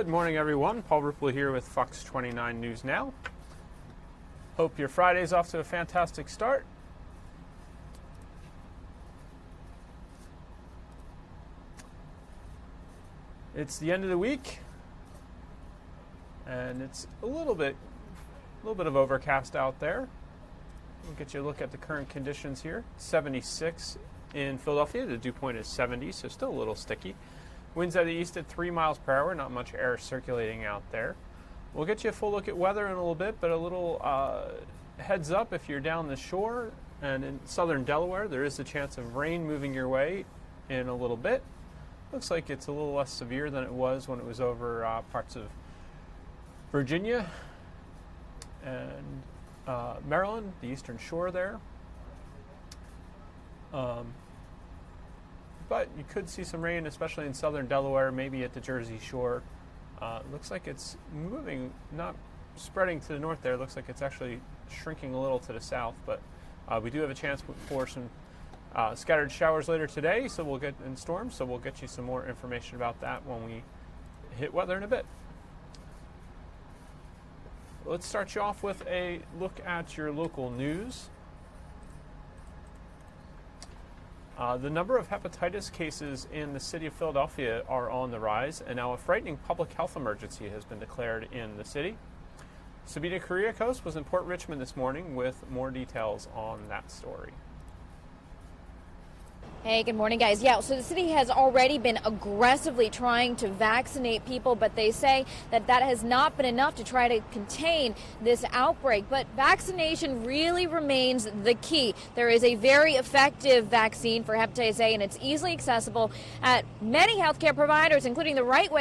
Good morning, everyone. Paul Ripple here with Fox 29 News Now. Hope your Friday's off to a fantastic start. It's the end of the week, and it's a little bit of overcast out there. We'll get you a look at the current conditions here. 76 in Philadelphia. The dew point is 70, so still a little sticky. Winds out of the east at 3 miles per hour. Not much air circulating out there. We'll get you a full look at weather in a little bit, but a little heads up if you're down the shore and in southern Delaware, there is a chance of rain moving your way in a little bit. Looks like it's a little less severe than it was when it was over parts of Virginia and Maryland, the eastern shore there. But you could see some rain, especially in southern Delaware, maybe at the Jersey Shore. Looks like it's moving, not spreading to the north there. Looks like it's actually shrinking a little to the south. But we do have a chance for some scattered showers later today, so we'll get in storms. So we'll get you some more information about that when we hit weather in a bit. Let's start you off with a look at your local news. The number of hepatitis cases in the city of Philadelphia are on the rise, and now a frightening public health emergency has been declared in the city. Sabina Kuriakos was in Port Richmond this morning with more details on that story. Hey, good morning, guys. Yeah, so the city has already been aggressively trying to vaccinate people, but they say that that has not been enough to try to contain this outbreak. But vaccination really remains the key. There is a very effective vaccine for hepatitis A, and it's easily accessible at many healthcare providers, including the Rite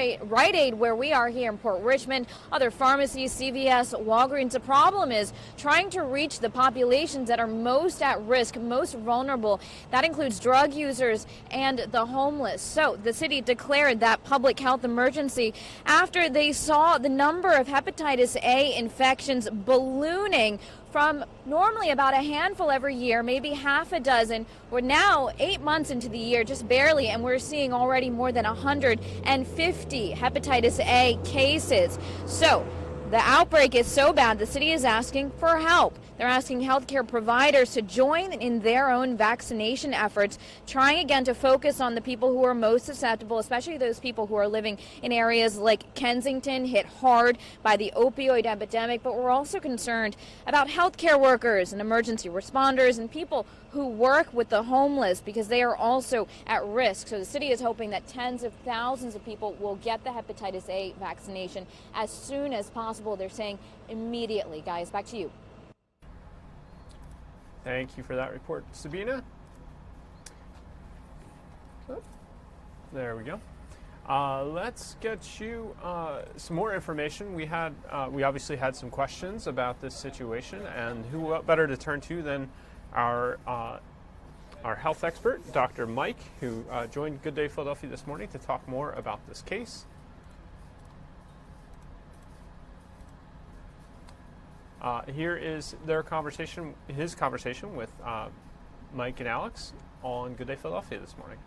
Aid, where we are here in Port Richmond, other pharmacies, CVS, Walgreens. The problem is trying to reach the populations that are most at risk, most vulnerable. That includes drug users and the homeless. So the city declared that public health emergency after they saw the number of hepatitis A infections ballooning from normally about a handful every year, maybe half a dozen. We're now 8 months into the year, just barely, and we're seeing already more than 150 hepatitis A cases. So the outbreak is so bad, the city is asking for help. They're asking healthcare providers to join in their own vaccination efforts, trying again to focus on the people who are most susceptible, especially those people who are living in areas like Kensington, hit hard by the opioid epidemic. But we're also concerned about healthcare workers and emergency responders and people who work with the homeless, because they are also at risk. So the city is hoping that tens of thousands of people will get the hepatitis A vaccination as soon as possible. They're saying immediately. Guys, back to you. Thank you for that report, Sabina. Oh, there we go. Let's get you some more information. We obviously had some questions about this situation, and who better to turn to than our health expert, Dr. Mike, who joined Good Day Philadelphia this morning to talk more about this case. Here is his conversation with Mike and Alex on Good Day Philadelphia this morning.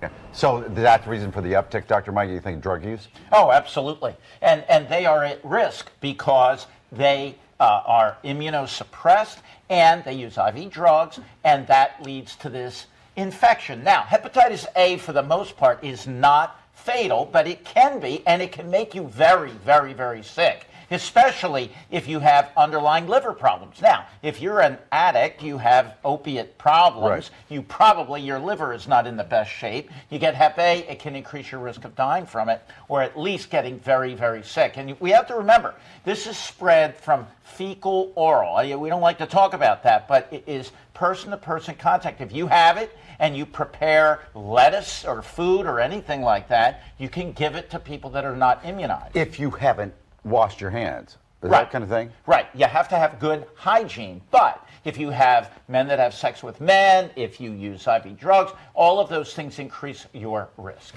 Yeah. So that's the reason for the uptick, Dr. Mike, you think drug use? Oh, absolutely. And they are at risk because they are immunosuppressed and they use IV drugs, and that leads to this infection. Now, hepatitis A, for the most part, is not fatal, but it can be, and it can make you very, very, very sick, especially if you have underlying liver problems. Now, if you're an addict, you have opiate problems, right. Your liver is not in the best shape. You get Hep A, it can increase your risk of dying from it, or at least getting very, very sick. And we have to remember, this is spread from fecal oral. We don't like to talk about that, but it is person-to-person contact. If you have it and you prepare lettuce or food or anything like that, you can give it to people that are not immunized. If you haven't washed your hands, right. That kind of thing? Right. You have to have good hygiene. But if you have men that have sex with men, if you use IV drugs, all of those things increase your risk.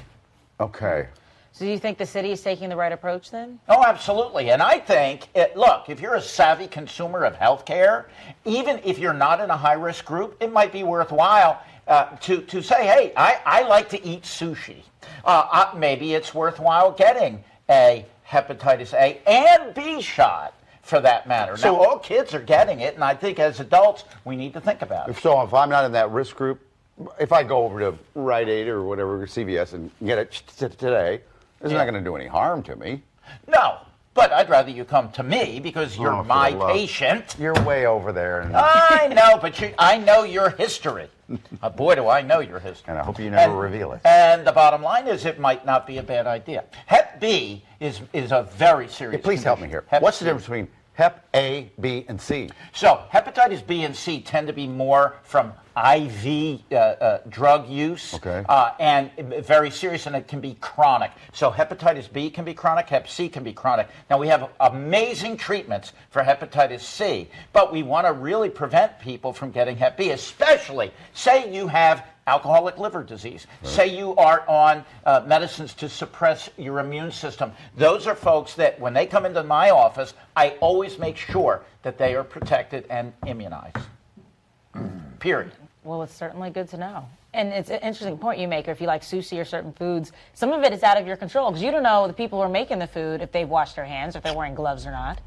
Okay. So do you think the city is taking the right approach then? Oh, absolutely. And I think, look, if you're a savvy consumer of healthcare, even if you're not in a high-risk group, it might be worthwhile to say, hey, I like to eat sushi. Maybe it's worthwhile getting a hepatitis A and B shot, for that matter. So now, all kids are getting it, and I think as adults, we need to think about it. So if I'm not in that risk group, if I go over to Rite Aid or whatever, CVS, and get it today, it's not going to do any harm to me. No, but I'd rather you come to me because you're my patient. You're way over there. I know, but I know your history. Boy, do I know your history. And I hope you never reveal it. And the bottom line is it might not be a bad idea. Hep B is a very serious Please help me here. What's the difference between Hep A, B, and C? So hepatitis B and C tend to be more from IV drug use, and very serious, and it can be chronic. So hepatitis B can be chronic, Hep C can be chronic. Now we have amazing treatments for hepatitis C, but we want to really prevent people from getting Hep B, especially say you have alcoholic liver disease. Right. Say you are on medicines to suppress your immune system. Those are folks that when they come into my office, I always make sure that they are protected and immunized. Period. Well, it's certainly good to know. And it's an interesting point you make, or if you like sushi or certain foods, some of it is out of your control because you don't know the people who are making the food, if they've washed their hands, if they're wearing gloves or not.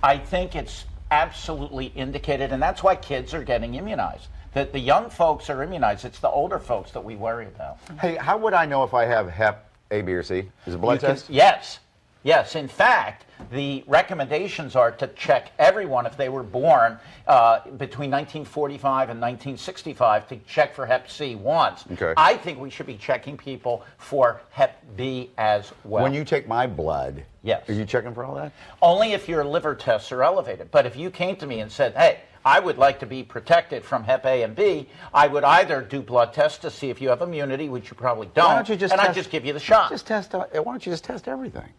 I think it's absolutely indicated, and that's why kids are getting immunized. That the young folks are immunized. It's the older folks that we worry about. Hey, how would I know if I have Hep A, B, or C? Is it a blood test? Yes. Yes. In fact, the recommendations are to check everyone if they were born between 1945 and 1965 to check for Hep C once. Okay. I think we should be checking people for Hep B as well. When you take my blood, yes, are you checking for all that? Only if your liver tests are elevated. But if you came to me and said, hey, I would like to be protected from Hep A and B, I would either do blood tests to see if you have immunity, which you probably don't, Why don't you just I'd just give you the shot. Just test. Why don't you just test everything?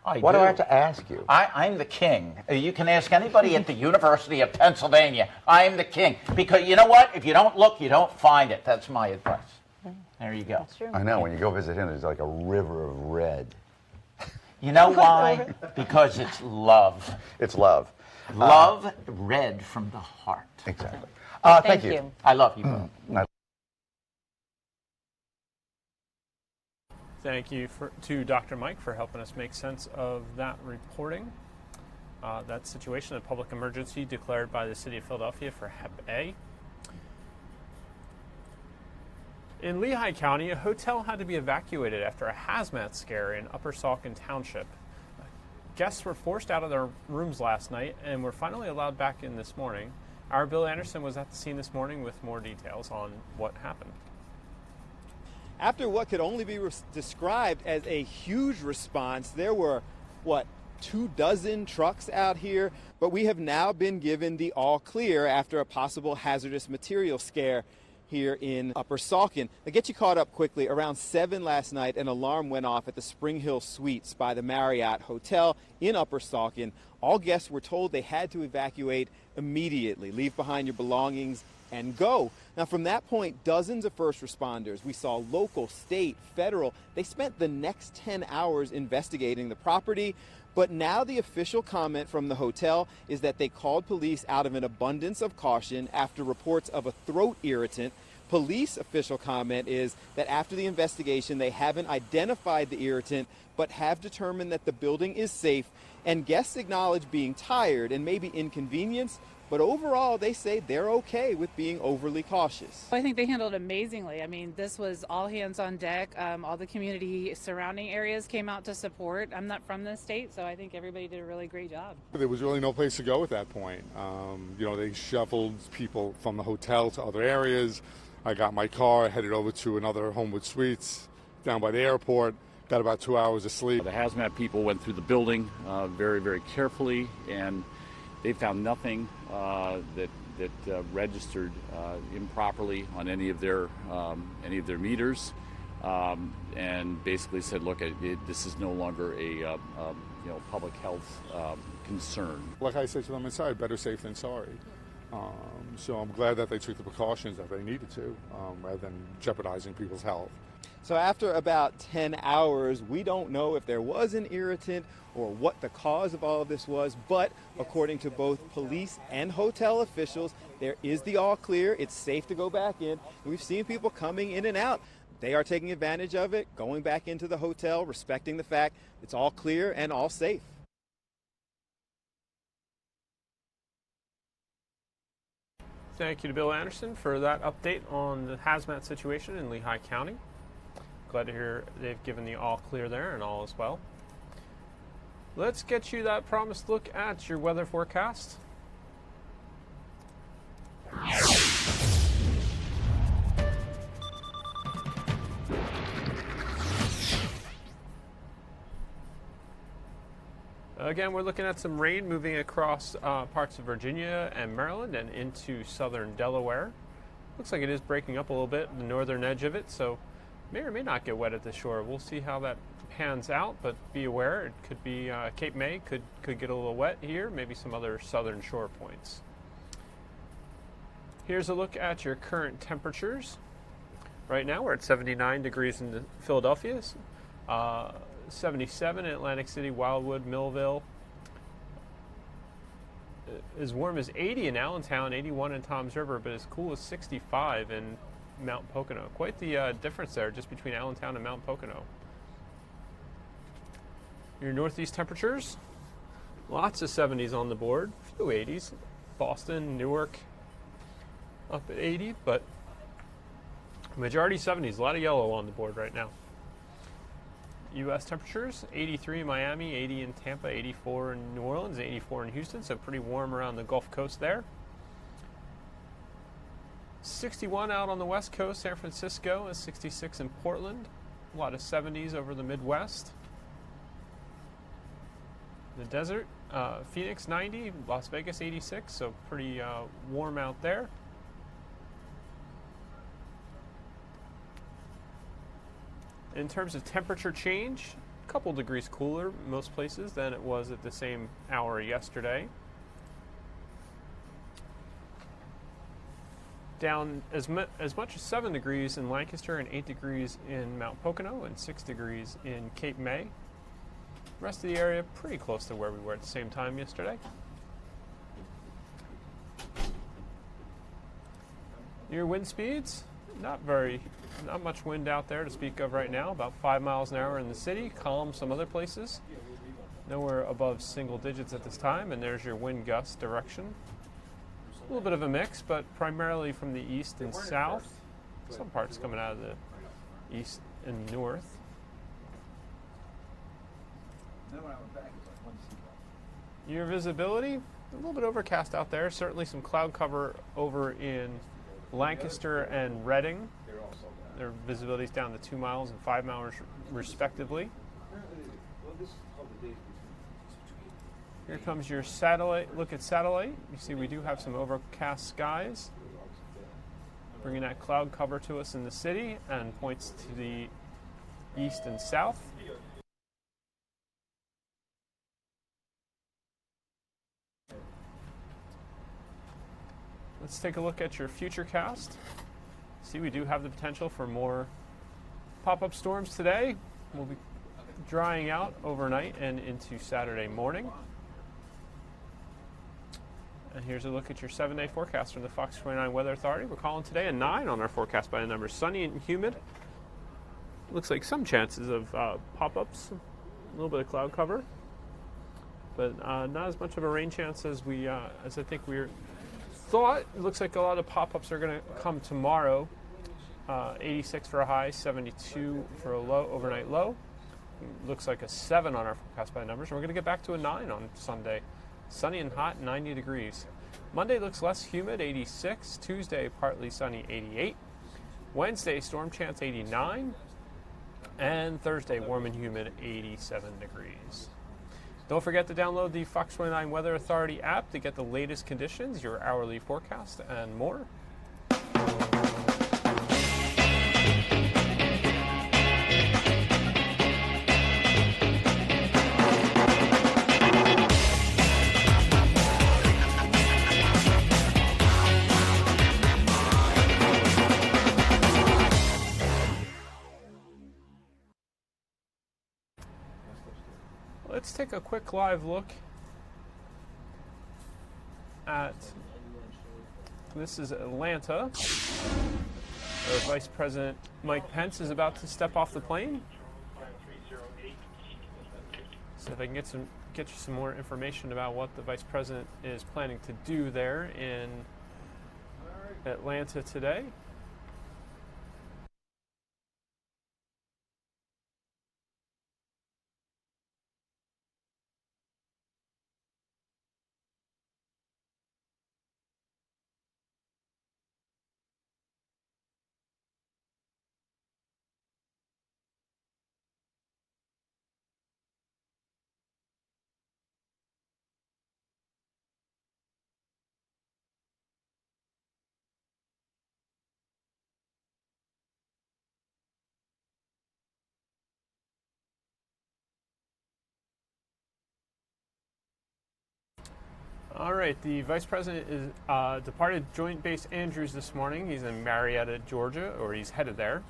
Why do I have to ask you? I'm the king. You can ask anybody at the University of Pennsylvania. I'm the king. Because you know what? If you don't look, you don't find it. That's my advice. There you go. That's true. I know. When you go visit him, there's like a river of red. You know why? Because it's love. It's love. Love red from the heart. Exactly. Thank you. I love you both. Thank you to Dr. Mike for helping us make sense of that reporting. That situation, a public emergency declared by the city of Philadelphia for Hep A. In Lehigh County, a hotel had to be evacuated after a hazmat scare in Upper Saucon Township. Guests were forced out of their rooms last night and were finally allowed back in this morning. Our Bill Anderson was at the scene this morning with more details on what happened. After what could only be described as a huge response, there were, 24 trucks out here, but we have now been given the all clear after a possible hazardous material scare here in Upper Saucon. To get you caught up quickly, around 7 last night, an alarm went off at the Spring Hill Suites by the Marriott Hotel in Upper Saucon. All guests were told they had to evacuate immediately, leave behind your belongings, and go. Now, from that point, dozens of first responders, we saw local, state, federal, they spent the next 10 hours investigating the property. But now the official comment from the hotel is that they called police out of an abundance of caution after reports of a throat irritant. Police official comment is that after the investigation, they haven't identified the irritant, but have determined that the building is safe. And guests acknowledge being tired and maybe inconvenienced, but overall, they say they're okay with being overly cautious. I think they handled it amazingly. I mean, this was all hands on deck. All the community surrounding areas came out to support. I'm not from this state, so I think everybody did a really great job. There was really no place to go at that point. They shuffled people from the hotel to other areas. I got my car, headed over to another Homewood Suites down by the airport. Got about 2 hours of sleep. The hazmat people went through the building very, very carefully, and they found nothing that registered improperly on any of their meters, and basically said, "Look, this is no longer a public health concern." Like I said to them inside, better safe than sorry. So I'm glad that they took the precautions that they needed to, rather than jeopardizing people's health. So after about 10 hours, we don't know if there was an irritant or what the cause of all of this was, but according to both police and hotel officials, there is the all clear. It's safe to go back in. We've seen people coming in and out. they are taking advantage of it, going back into the hotel, respecting the fact it's all clear and all safe. Thank you to Bill Anderson for that update on the hazmat situation in Lehigh County. Glad to hear they've given the all clear there and all is well. Let's get you that promised look at your weather forecast. Again, we're looking at some rain moving across parts of Virginia and Maryland and into southern Delaware. Looks like it is breaking up a little bit, the northern edge of it, so may or may not get wet at the shore. We'll see how that pans out, but be aware it could be Cape May could get a little wet here, maybe some other southern shore points. Here's a look at your current temperatures. Right now we're at 79 degrees in Philadelphia, 77 in Atlantic City, Wildwood, Millville. As warm as 80 in Allentown, 81 in Toms River, but as cool as 65 in Mount Pocono. Quite the difference there just between Allentown and Mount Pocono. Your northeast temperatures, lots of 70s on the board, a few 80s. Boston, Newark, up at 80, but majority 70s, a lot of yellow on the board right now. U.S. temperatures, 83 in Miami, 80 in Tampa, 84 in New Orleans, 84 in Houston, so pretty warm around the Gulf Coast there. 61 out on the West Coast, San Francisco, and 66 in Portland. A lot of 70s over the Midwest. The desert, Phoenix 90, Las Vegas 86, so pretty warm out there. In terms of temperature change, a couple degrees cooler most places than it was at the same hour yesterday. Down as much as 7 degrees in Lancaster and 8 degrees in Mount Pocono and 6 degrees in Cape May. The rest of the area pretty close to where we were at the same time yesterday. Your wind speeds, not much wind out there to speak of right now, about 5 miles an hour in the city, calm some other places. Nowhere above single digits at this time, and there's your wind gust direction. A little bit of a mix, but primarily from the east and south. Some parts coming out of the east and north. Your visibility, a little bit overcast out there. Certainly some cloud cover over in Lancaster and Reading. Their visibility is down to 2 miles and 5 miles respectively. Here comes your satellite look at satellite. You see we do have some overcast skies, bringing that cloud cover to us in the city and points to the east and south. Let's take a look at your futurecast. See, we do have the potential for more pop-up storms today. We'll be drying out overnight and into Saturday morning. And here's a look at your 7-day forecast from the Fox 29 Weather Authority. We're calling today a 9 on our forecast by the numbers. Sunny and humid. Looks like some chances of pop-ups. A little bit of cloud cover. But not as much of a rain chance as I think we thought. It looks like a lot of pop-ups are going to come tomorrow. 86 for a high, 72 for a low, overnight low. Looks like a 7 on our forecast by the numbers. And we're going to get back to a 9 on Sunday. Sunny and hot, 90 degrees. Monday looks less humid, 86. Tuesday, partly sunny, 88. Wednesday, storm chance, 89. And Thursday, warm and humid, 87 degrees. Don't forget to download the Fox 29 Weather Authority app to get the latest conditions, your hourly forecast, and more. Let's take a quick live look at, this is Atlanta. Vice President Mike Pence is about to step off the plane. So if I can get you some more information about what the Vice President is planning to do there in Atlanta today. All right, the Vice President is departed Joint Base Andrews this morning. He's in Marietta, Georgia, or he's headed there.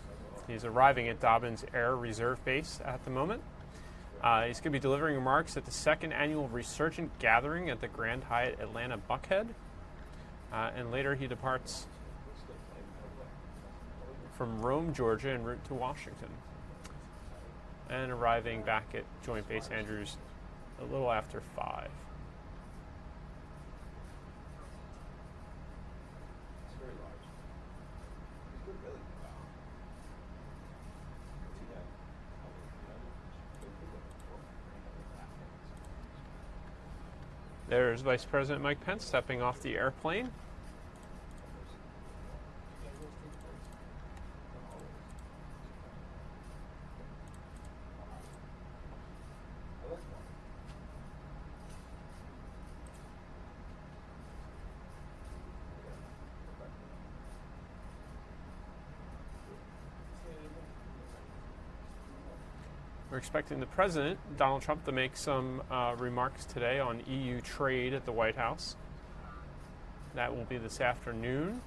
He's arriving at Dobbins Air Reserve Base at the moment. He's going to be delivering remarks at the second annual Resurgent Gathering at the Grand Hyatt Atlanta Buckhead. And later he departs from Rome, Georgia, en route to Washington. And arriving back at Joint Base Andrews a little after 5. There's Vice President Mike Pence stepping off the airplane. We're expecting the President, Donald Trump, to make some remarks today on EU trade at the White House. That will be this afternoon.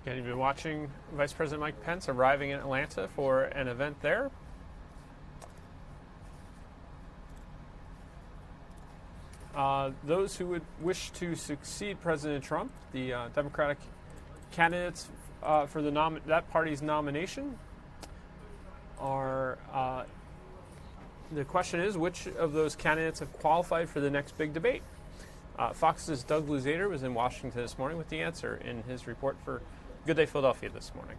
Again, you've been watching Vice President Mike Pence arriving in Atlanta for an event there. Those who would wish to succeed President Trump, the Democratic candidates for that party's nomination, are the question is, which of those candidates have qualified for the next big debate? Fox's Doug Luzader was in Washington this morning with the answer in his report for Good Day Philadelphia this morning.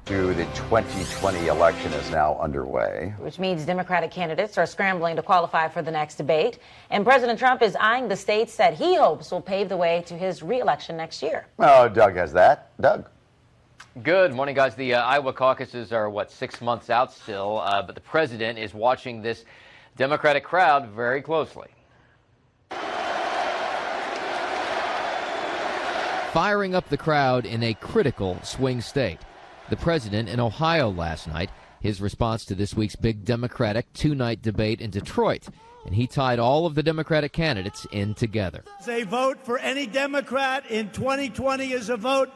The 2020 election is now underway, Which means Democratic candidates are scrambling to qualify for the next debate. And President Trump is eyeing the states that he hopes will pave the way to his re-election next year. Oh, Doug has that. Doug. Good morning, guys. The Iowa caucuses are, 6 months out still, but the president is watching this Democratic crowd very closely. Firing up the crowd in a critical swing state. The president in Ohio last night, his response to this week's big Democratic two-night debate in Detroit, and he tied all of the Democratic candidates in together. A vote for any Democrat in 2020 is a vote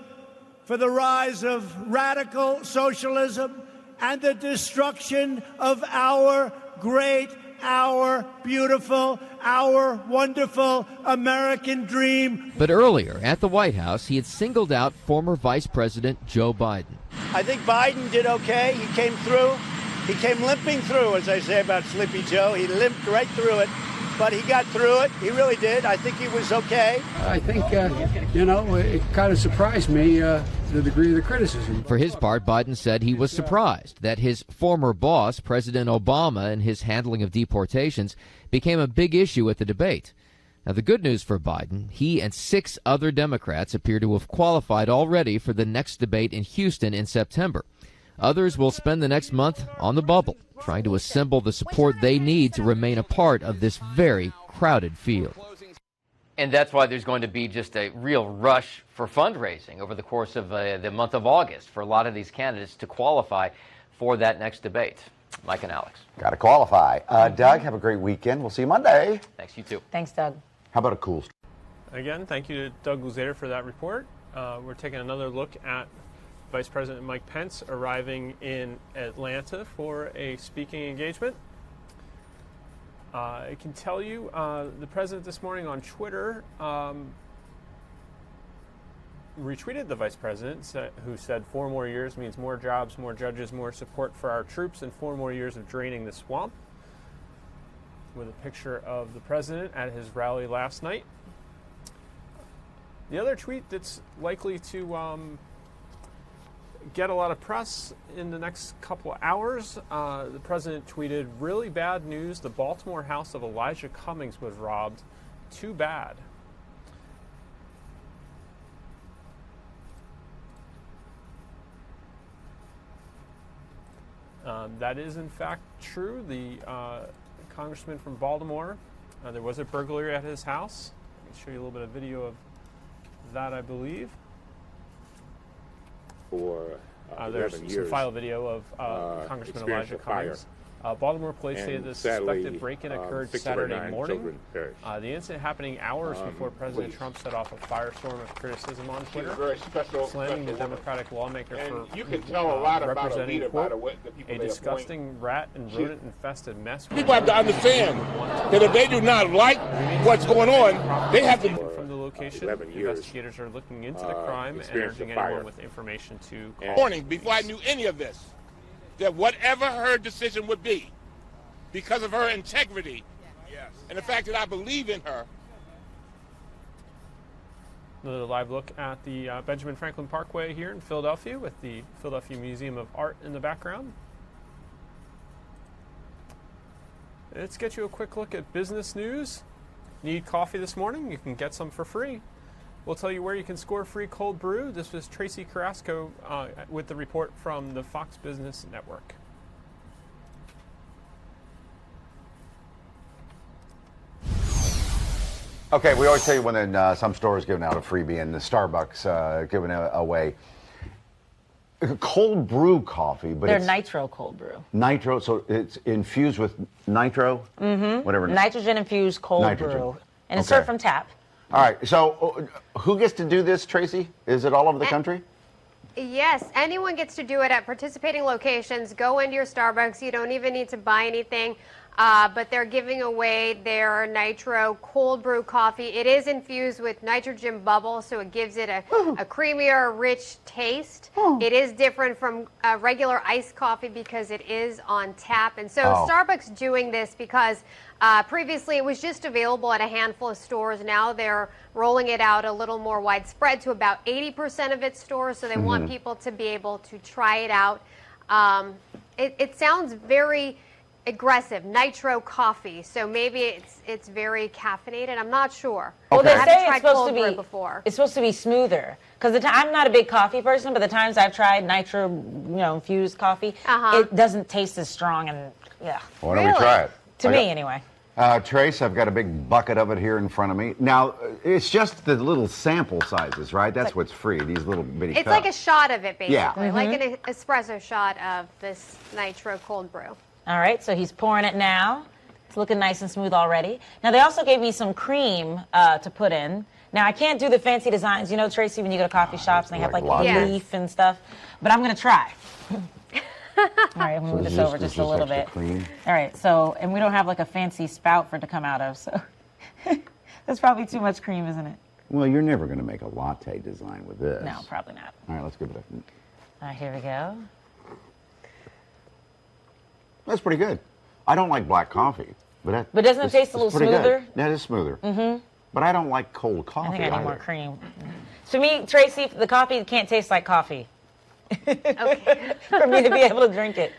for the rise of radical socialism and the destruction of our great our beautiful, our wonderful American dream. But earlier at the White House, he had singled out former Vice President Joe Biden. I think Biden did okay. He came through. He came limping through, as I say about Sleepy Joe. He limped right through it, but he got through it. He really did. I think he was okay. I think, it kind of surprised me, the degree of the criticism. For his part, Biden said he was surprised that his former boss, President Obama, and his handling of deportations became a big issue at the debate. Now, the good news for Biden, he and 6 other Democrats appear to have qualified already for the next debate in Houston in September. Others will spend the next month on the bubble, trying to assemble the support they need to remain a part of this very crowded field. And that's why there's going to be just a real rush for fundraising over the course of the month of August for a lot of these candidates to qualify for that next debate. Mike and Alex. Got to qualify. Doug, have a great weekend. We'll see you Monday. Thanks, you too. Thanks, Doug. How about a cool story? Again, thank you to Doug Luzader for that report. We're taking another look at Vice President Mike Pence arriving in Atlanta for a speaking engagement. I can tell you the president this morning on Twitter retweeted the vice president who said 4 more years means more jobs, more judges, more support for our troops, and 4 more years of draining the swamp, with a picture of the president at his rally last night. The other tweet that's likely to get a lot of press in the next couple of hours, the president tweeted, "Really bad news, the Baltimore house of Elijah Cummings was robbed. Too bad." That is in fact true. The congressman from Baltimore, there was a burglary at his house. Let me show you a little bit of video of that, I believe. For there's 11 some years, file video of Congressman Elijah Cummings. Baltimore police say the suspected break-in occurred Saturday morning. The incident happening hours before President Trump set off a firestorm of criticism on Twitter, slamming the Democratic lawmaker for representing, quote, a disgusting rat and rodent-infested mess. People have to understand that if they do not like what's going on, they have to. From the location, investigators are looking into the crime and urging anyone with information to call. Morning, before I knew any of this, that whatever her decision would be, because of her integrity and the fact that I believe in her. Another live look at the Benjamin Franklin Parkway here in Philadelphia with the Philadelphia Museum of Art in the background. Let's get you a quick look at business news. Need coffee this morning? You can get some for free. We'll tell you where you can score free cold brew. This was Tracy Carrasco with the report from the Fox Business Network. Okay, we always tell you when some stores giving out a freebie, and the Starbucks giving away cold brew coffee, but they're nitro cold brew. Nitro, so it's infused with nitro? Mm-hmm. Whatever. Nitrogen infused cold brew. And it's served from tap. All right, so who gets to do this, Tracy? Is it all over the country? Yes, anyone gets to do it at participating locations. Go into your Starbucks. You don't even need to buy anything. But they're giving away their nitro cold brew coffee. It is infused with nitrogen bubbles, so it gives it a creamier, rich taste. It is different from regular iced coffee because it is on tap. And so Starbucks doing this because previously it was just available at a handful of stores. Now they're rolling it out a little more widespread to about 80% of its stores, so they want people to be able to try it out. It sounds very aggressive, nitro coffee, so maybe it's very caffeinated. I'm not sure. Well, they say it's supposed to be smoother. Because I'm not a big coffee person, but the times I've tried nitro, infused coffee, it doesn't taste as strong, and Why don't we try it? To me, anyway. Trace, I've got a big bucket of it here in front of me. Now, it's just the little sample sizes, right? That's what's free, these little bitty cups. It's like a shot of it, basically, Yeah. like an espresso shot of this nitro cold brew. All right, so he's pouring it now. It's looking nice and smooth already. Now, they also gave me some cream to put in. Now, I can't do the fancy designs. You know, Tracy, when you go to coffee shops and they have like a leaf and stuff. But I'm going to try. All right, I'm going to move this over just a little bit. Clean. All right, so, and we don't have like a fancy spout for it to come out of, so that's probably too much cream, isn't it? Well, you're never going to make a latte design with this. No, probably not. All right, let's give it a... All right, here we go. That's pretty good. I don't like black coffee, but doesn't it taste a little smoother? That is smoother. Mm-hmm. But I don't like cold coffee. I think I need either. more cream. To me, Tracy, the coffee can't taste like coffee. Okay. For me to be able to drink it.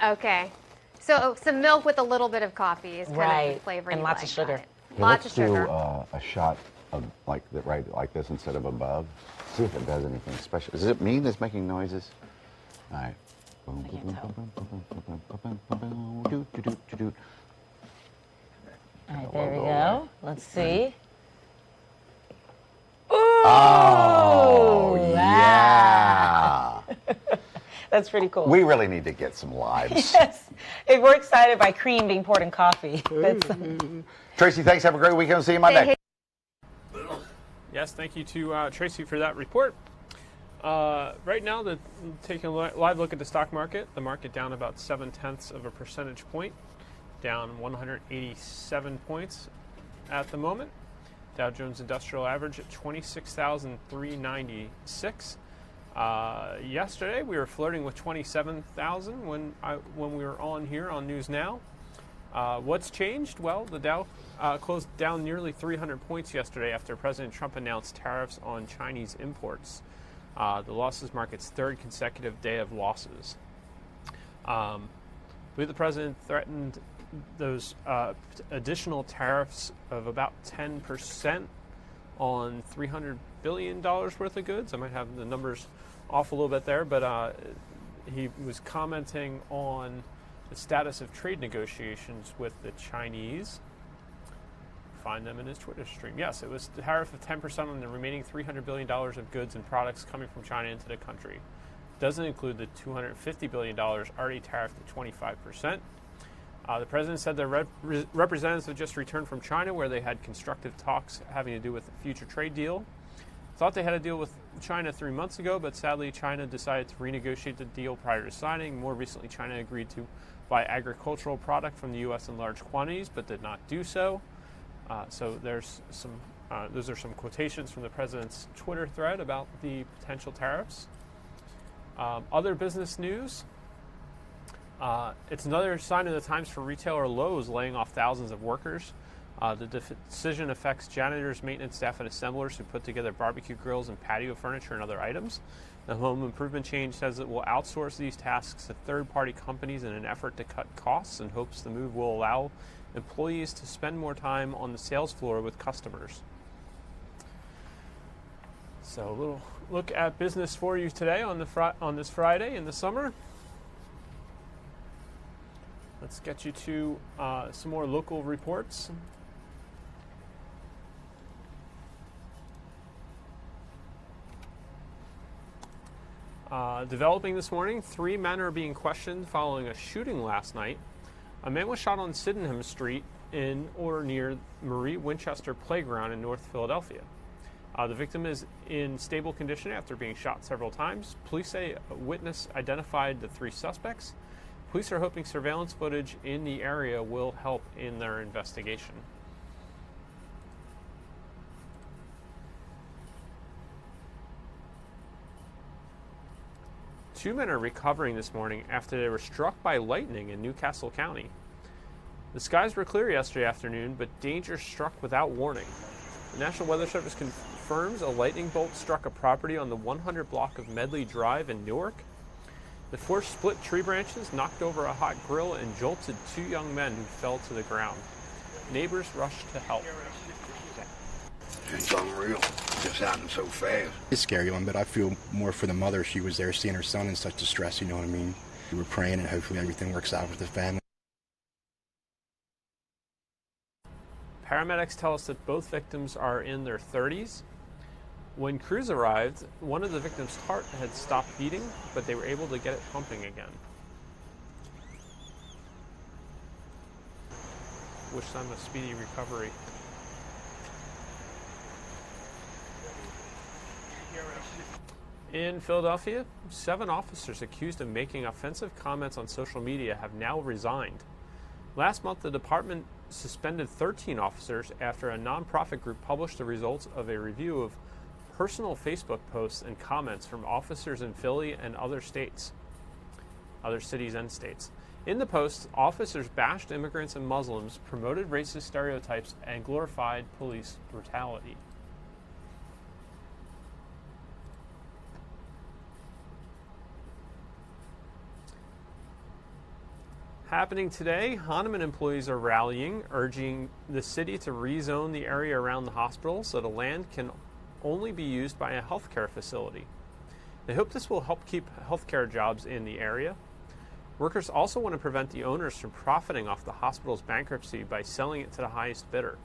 Okay. So some milk with a little bit of coffee is kind of the flavor and you lots like. of sugar. Hey, Lots of sugar. Let's do a shot of like this instead of above. See if it does anything special. Is it me that's making noises? All right. All right, there we go. Let's see. Oh, yeah. That's pretty cool. We really need to get some lives. Yes. We're excited by cream being poured in coffee. Tracy, thanks. Have a great weekend. We'll see you Monday. Yes, thank you to Tracy for that report. Right now, taking a live look at the stock market. The market down about 0.7 of a percentage point, down 187 points at the moment. Dow Jones Industrial Average at 26,396. Yesterday, we were flirting with 27,000 when we were on here on News Now. What's changed? Well, the Dow closed down nearly 300 points yesterday after President Trump announced tariffs on Chinese imports. The losses mark its third consecutive day of losses. The president threatened those additional tariffs of about 10% on $300 billion worth of goods. I might have the numbers off a little bit there, but he was commenting on the status of trade negotiations with the Chinese. Find them in his Twitter stream. Yes, it was the tariff of 10% on the remaining $300 billion of goods and products coming from China into the country. Doesn't include the $250 billion already tariffed at 25%. The president said the representatives have just returned from China where they had constructive talks having to do with the future trade deal. Thought they had a deal with China 3 months ago, but sadly China decided to renegotiate the deal prior to signing. More recently, China agreed to buy agricultural product from the U.S. in large quantities, but did not do so. So there's some. Those are some quotations from the president's Twitter thread about the potential tariffs. Other business news. It's another sign of the times for retailer Lowe's laying off thousands of workers. The decision affects janitors, maintenance staff, and assemblers who put together barbecue grills and patio furniture and other items. The home improvement change says it will outsource these tasks to third-party companies in an effort to cut costs and hopes the move will allow employees to spend more time on the sales floor with customers. So a little look at business for you today on this Friday in the summer. Let's get you to some more local reports. Developing this morning, 3 men are being questioned following a shooting last night. A man was shot on Sydenham Street in or near Marie Winchester Playground in North Philadelphia. The victim is in stable condition after being shot several times. Police say a witness identified the 3 suspects. Police are hoping surveillance footage in the area will help in their investigation. Two men are recovering this morning after they were struck by lightning in Newcastle County. The skies were clear yesterday afternoon, but danger struck without warning. The National Weather Service confirms a lightning bolt struck a property on the 100 block of Medley Drive in Newark. The force split tree branches, knocked over a hot grill, and jolted 2 young men who fell to the ground. Neighbors rushed to help. It's unreal. It's happened so fast. It's a scary one, but I feel more for the mother. She was there seeing her son in such distress, you know what I mean? We were praying and hopefully everything works out with the family. Paramedics tell us that both victims are in their 30s. When crews arrived, one of the victims' heart had stopped beating, but they were able to get it pumping again. Wish them a speedy recovery. In Philadelphia, 7 officers accused of making offensive comments on social media have now resigned. Last month, the department suspended 13 officers after a nonprofit group published the results of a review of personal Facebook posts and comments from officers in Philly and other cities and states. In the posts, officers bashed immigrants and Muslims, promoted racist stereotypes, and glorified police brutality. Happening today, Hahnemann employees are rallying, urging the city to rezone the area around the hospital so the land can only be used by a healthcare facility. They hope this will help keep healthcare jobs in the area. Workers also want to prevent the owners from profiting off the hospital's bankruptcy by selling it to the highest bidder.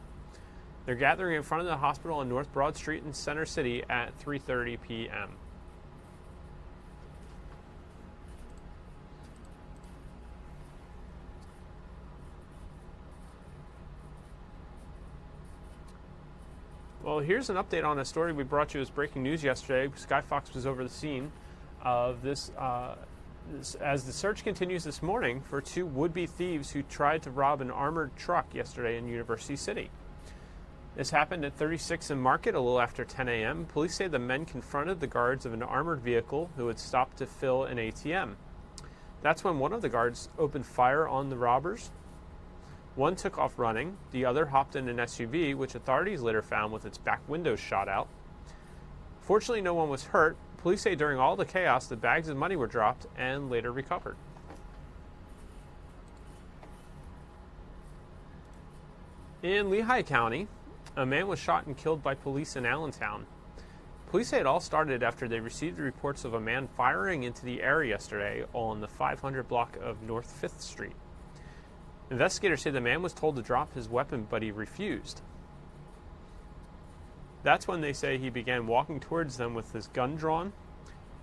They're gathering in front of the hospital on North Broad Street in Center City at 3:30 p.m. Well, here's an update on a story we brought you as breaking news yesterday. Sky Fox was over the scene of this as the search continues this morning for 2 would-be thieves who tried to rob an armored truck yesterday in University City. This happened at 36th and Market a little after 10 a.m. Police say the men confronted the guards of an armored vehicle who had stopped to fill an ATM. That's when one of the guards opened fire on the robbers. One took off running, the other hopped in an SUV, which authorities later found with its back windows shot out. Fortunately, no one was hurt. Police say during all the chaos, the bags of money were dropped and later recovered. In Lehigh County, a man was shot and killed by police in Allentown. Police say it all started after they received reports of a man firing into the air yesterday on the 500 block of North 5th Street. Investigators say the man was told to drop his weapon, but he refused. That's when they say he began walking towards them with his gun drawn.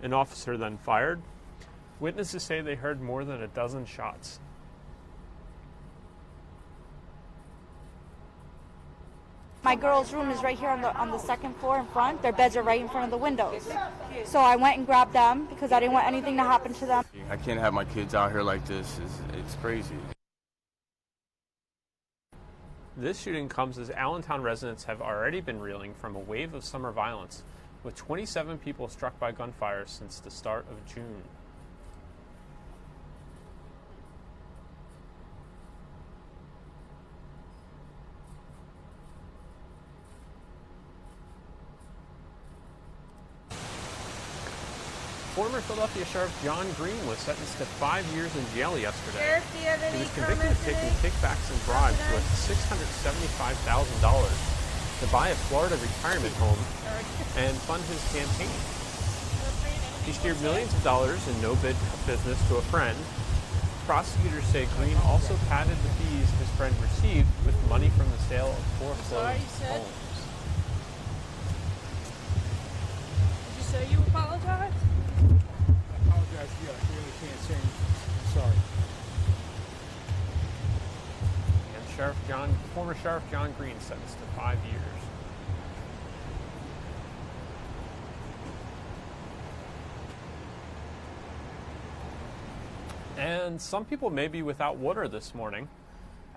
An officer then fired. Witnesses say they heard more than a dozen shots. My girls' room is right here on the second floor in front. Their beds are right in front of the windows. So I went and grabbed them because I didn't want anything to happen to them. I can't have my kids out here like this. It's crazy. This shooting comes as Allentown residents have already been reeling from a wave of summer violence, with 27 people struck by gunfire since the start of June. Former Philadelphia Sheriff John Green was sentenced to 5 years in jail yesterday. Sheriff, do you have any He was convicted of taking kickbacks and bribes worth $675,000 to buy a Florida retirement home and fund his campaign. He steered millions of dollars in no-bid business to a friend. Prosecutors say Green also padded the fees his friend received with money from the sale of foreclosed homes. Did you say you apologize? Yeah, I really can't say anything. Sorry. And former Sheriff John Green sentenced to 5 years. And some people may be without water this morning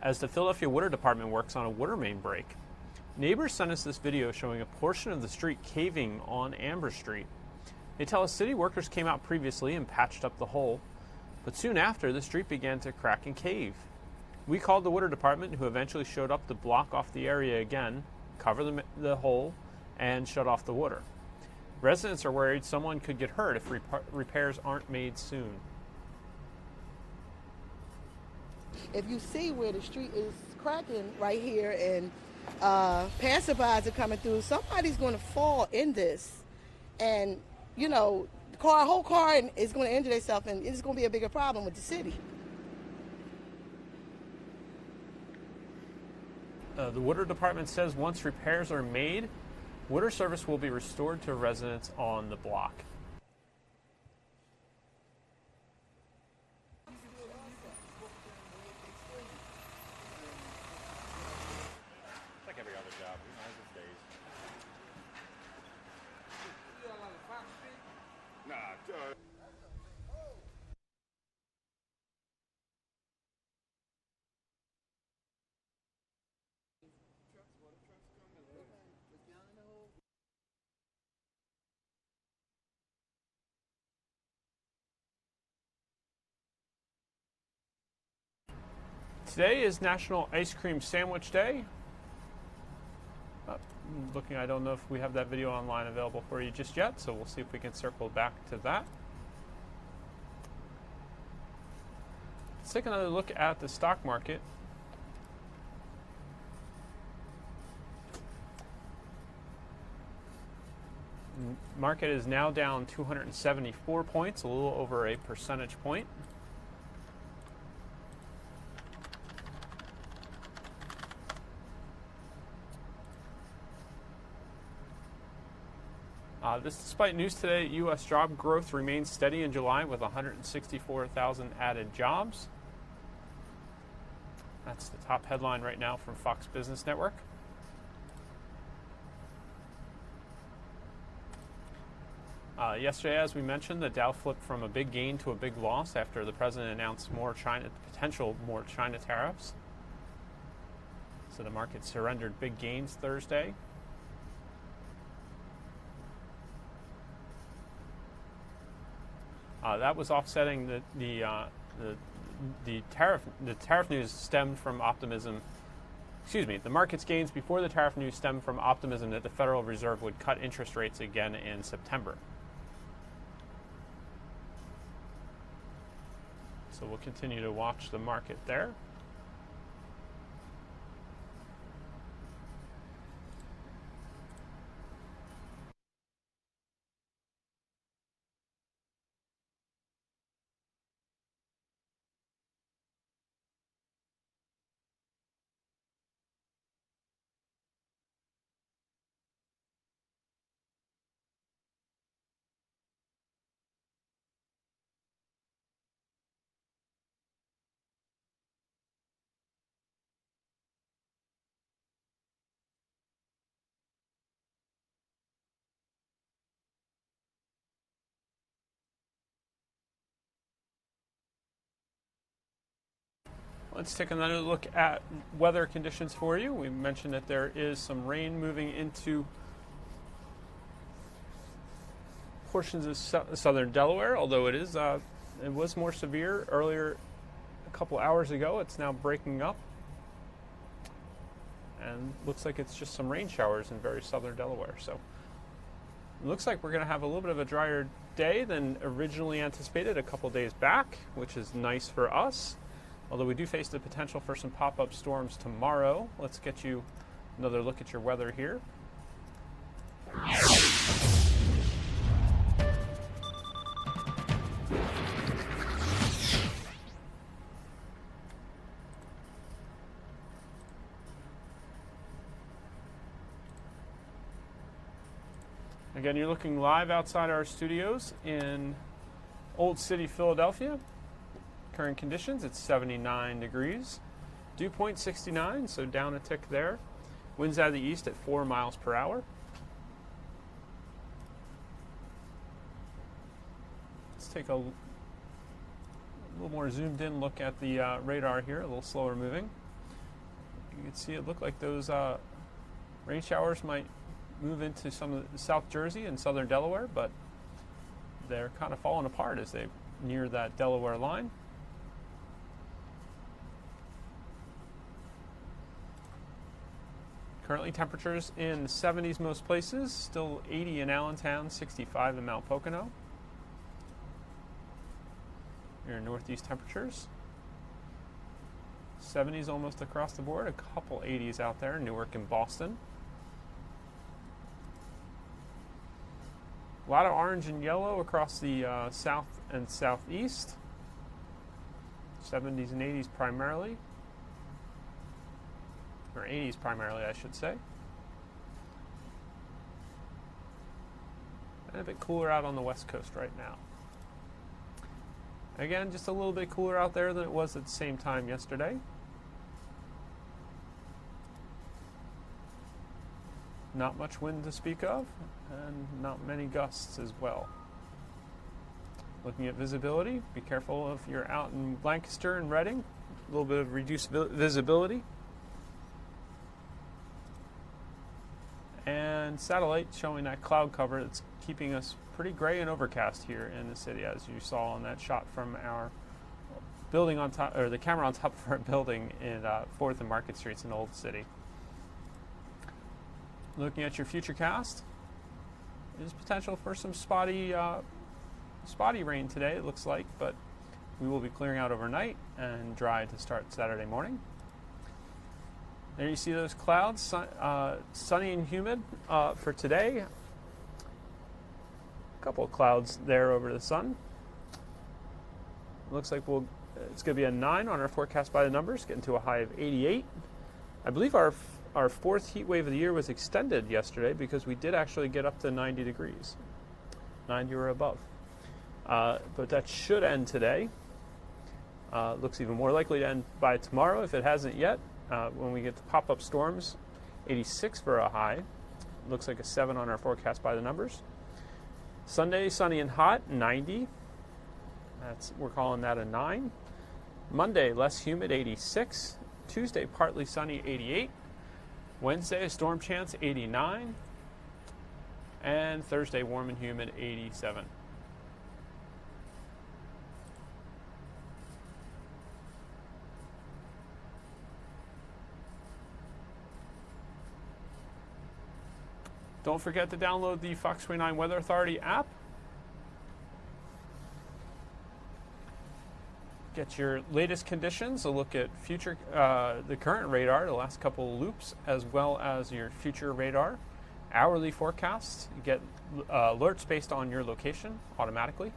as the Philadelphia Water Department works on a water main break. Neighbors sent us this video showing a portion of the street caving on Amber Street. They tell us city workers came out previously and patched up the hole, but soon after, the street began to crack and cave. We called the water department, who eventually showed up to block off the area again, cover the hole, and shut off the water. Residents are worried someone could get hurt if repairs aren't made soon. If you see where the street is cracking right here and passerbys are coming through, somebody's going to fall in this. And you know, the whole car is going to injure themselves, and it's going to be a bigger problem with the city. The water department says once repairs are made, water service will be restored to residents on the block. It's like every other job. It stays. Today is National Ice Cream Sandwich Day. Looking, I don't know if we have that video online available for you just yet, so we'll see if we can circle back to that. Let's take another look at the stock market. Market is now down 274 points, a little over a percentage point. This despite news today, U.S. job growth remains steady in July with 164,000 added jobs. That's the top headline right now from Fox Business Network. Yesterday, as we mentioned, the Dow flipped from a big gain to a big loss after the president announced potential more China tariffs. So the market surrendered big gains Thursday. That was offsetting the tariff news stemmed from optimism. Excuse me, the market's gains before the tariff news stemmed from optimism that the Federal Reserve would cut interest rates again in September. So we'll continue to watch the market there. Let's take another look at weather conditions for you. We mentioned that there is some rain moving into portions of southern Delaware, although it was more severe earlier a couple hours ago. It's now breaking up and looks like it's just some rain showers in very southern Delaware. So it looks like we're going to have a little bit of a drier day than originally anticipated a couple days back, which is nice for us. Although we do face the potential for some pop-up storms tomorrow. Let's get you another look at your weather here. Again, you're looking live outside our studios in Old City, Philadelphia. Current conditions, it's 79 degrees. Dew point 69, so down a tick there. Winds out of the east at 4 miles per hour. Let's take a little more zoomed in look at the radar here, a little slower moving. You can see it looked like those rain showers might move into some of the South Jersey and southern Delaware, but they're kind of falling apart as they near that Delaware line. Currently temperatures in the 70s most places, still 80 in Allentown, 65 in Mount Pocono. Your northeast temperatures. 70s almost across the board, a couple 80s out there, Newark and Boston. A lot of orange and yellow across the south and southeast. 70s and 80s primarily. Or 80s primarily, I should say. And a bit cooler out on the west coast right now. Again, just a little bit cooler out there than it was at the same time yesterday. Not much wind to speak of, and not many gusts as well. Looking at visibility, be careful if you're out in Lancaster and Reading. A little bit of reduced visibility. And satellite showing that cloud cover that's keeping us pretty gray and overcast here in the city, as you saw on that shot from our building on top, or the camera on top of our building in 4th and Market Streets in Old City. Looking at your futurecast, there's potential for some spotty rain today, it looks like, but we will be clearing out overnight and dry to start Saturday morning. There you see those clouds, sunny and humid for today. A couple of clouds there over the sun. Looks like it's going to be a 9 on our forecast by the numbers, getting to a high of 88. I believe our fourth heat wave of the year was extended yesterday because we did actually get up to 90 degrees, 90 or above. But that should end today. Looks even more likely to end by tomorrow if it hasn't yet. When we get to pop-up storms, 86 for a high. Looks like a 7 on our forecast by the numbers. Sunday, sunny and hot, 90. We're calling that a 9. Monday, less humid, 86. Tuesday, partly sunny, 88. Wednesday, a storm chance, 89. And Thursday, warm and humid, 87. Don't forget to download the Fox 29 Weather Authority app. Get your latest conditions, a look at the current radar, the last couple of loops, as well as your future radar, hourly forecasts. You get alerts based on your location automatically.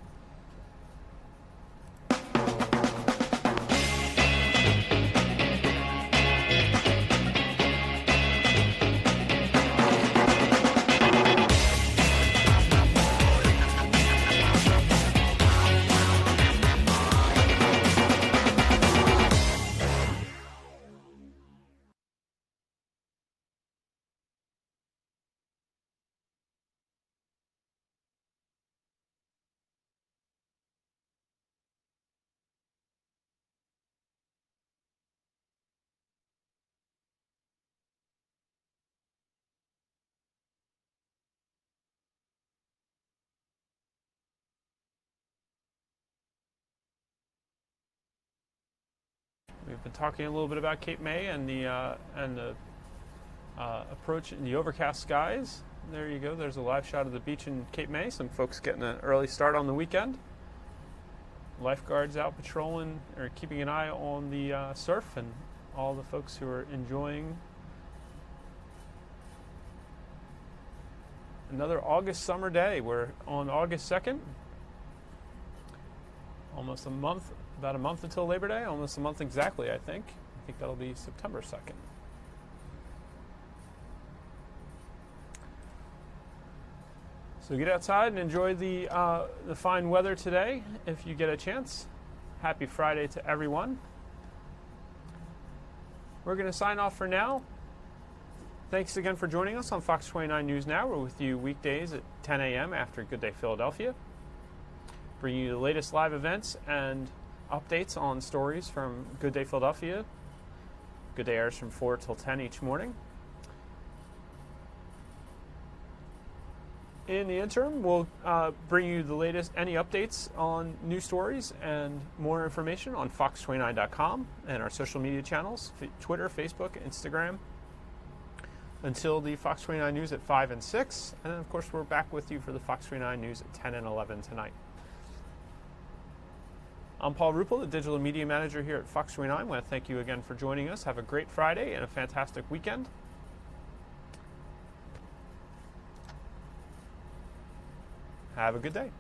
We've been talking a little bit about Cape May and the approach in the overcast skies. There you go. There's a live shot of the beach in Cape May. Some folks getting an early start on the weekend. Lifeguards out patrolling or keeping an eye on the surf, and all the folks who are enjoying another August summer day. We're on August 2nd. Almost a month. About a month until Labor Day, almost a month exactly, I think. I think that'll be September 2nd. So get outside and enjoy the fine weather today if you get a chance. Happy Friday to everyone. We're going to sign off for now. Thanks again for joining us on Fox 29 News Now. We're with you weekdays at 10 a.m. after Good Day Philadelphia. Bringing you the latest live events and updates on stories from Good Day Philadelphia. Good Day airs from 4 till 10 each morning. In the interim, we'll bring you the latest, any updates on news stories and more information on fox29.com and our social media channels, Twitter, Facebook, Instagram, until the Fox 29 News at 5 and 6. And then, of course, we're back with you for the Fox 29 News at 10 and 11 tonight. I'm Paul Ruppel, the Digital Media Manager here at Fox 29. I want to thank you again for joining us. Have a great Friday and a fantastic weekend. Have a good day.